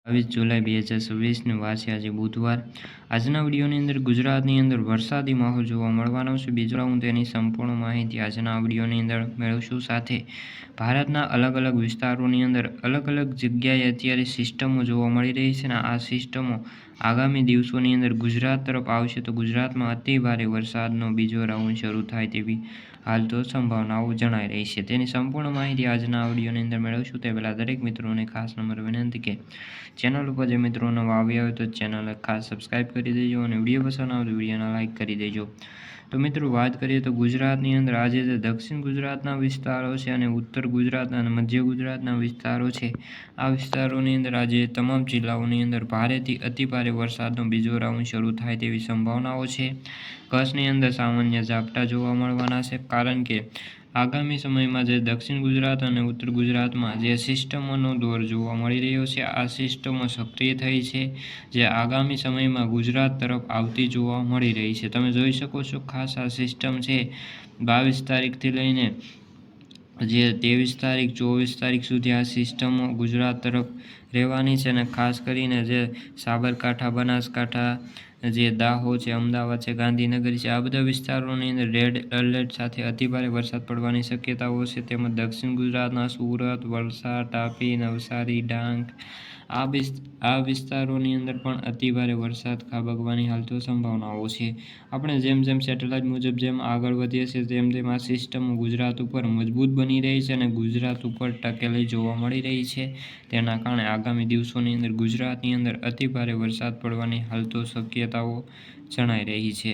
22 જુલાઈ 2026 વાર છે આજે બુધવાર। આજના વિડીયોની અંદર ગુજરાતની અંદર વરસાદી માહોલ જોવા મળવાનો છે। બીજો હું તેની સંપૂર્ણ માહિતી આજના વિડીયોની અંદર મેળવશું। સાથે ભારતના અલગ અલગ વિસ્તારોની અંદર અલગ અલગ જગ્યાએ અત્યારે સિસ્ટમો જોવા મળી રહી છે અને આ સિસ્ટમો આગામી દિવસોની અંદર ગુજરાત તરફ આવશે તો ગુજરાતમાં અતિ ભારે વરસાદનો બીજો રાઉન્ડ શરૂ થાય તેવી હાલ તો સંભાવનાઓ જણાઈ રહી છે। તેની સંપૂર્ણ માહિતી આજના વિડીયોની અંદર મેળવશું। તે પહેલાં દરેક મિત્રોને ખાસ નંબર વિનંતી કે ચેનલ ઉપર જે મિત્રો નવા આવ્યા હોય તો ચેનલ ખાસ સબસ્ક્રાઈબ કરી દેજો અને વિડીયો પસંદ આવે તો વિડીયોને લાઇક કરી દેજો। તો મિત્રો વાત કરીએ તો ગુજરાતની અંદર આજે જે દક્ષિણ ગુજરાતના વિસ્તારો છે અને ઉત્તર ગુજરાત અને મધ્ય ગુજરાતના વિસ્તારો છે આ વિસ્તારોની અંદર આજે તમામ જિલ્લાઓની અંદર ભારેથી અતિ ભારે વરસાદનો બીજો રાઉન્ડ શરૂ થાય તેવી સંભાવનાઓ છે। કચ્છની અંદર સામાન્ય ઝાપટા જોવા મળવાના છે કારણ કે આગામી સમયમાં જે દક્ષિણ ગુજરાત અને ઉત્તર ગુજરાતમાં જે સિસ્ટમોનો દોર જોવા મળી રહ્યો છે આ સિસ્ટમો સક્રિય થઈ છે જે આગામી સમયમાં ગુજરાત તરફ આવતી જોવા મળી રહી છે। તમે જોઈ શકો છો ખાસ આ સિસ્ટમ છે 22 તારીખથી લઈને જે 23 તારીખ 24 તારીખ સુધી આ સિસ્ટમો ગુજરાત તરફ રહેવાની છે અને ખાસ કરીને જે સાબરકાંઠા બનાસકાંઠા જે દાહોદ છે અમદાવાદ છે ગાંધીનગર છે આ બધા વિસ્તારોની અંદર રેડ એલર્ટ સાથે અતિભારે વરસાદ પડવાની શક્યતાઓ છે। તેમજ દક્ષિણ ગુજરાતના સુરત વલસાડ તાપી નવસારી ડાંગ આ વિસ્તારોની અંદર પણ અતિભારે વરસાદ ખાબકવાની હાલ તો સંભાવનાઓ છે। આપણે જેમ જેમ સેટેલાઇટ મુજબ જેમ આગળ વધીએ છીએ તેમ તેમ આ સિસ્ટમો ગુજરાત ઉપર મજબૂત બની રહી છે અને ગુજરાત ઉપર ટકેલી જોવા મળી રહી છે। તેના કારણે આગામી દિવસોની અંદર ગુજરાતની અંદર અતિભારે વરસાદ પડવાની હાલ તો શક્યતાઓ જણાઈ રહી છે।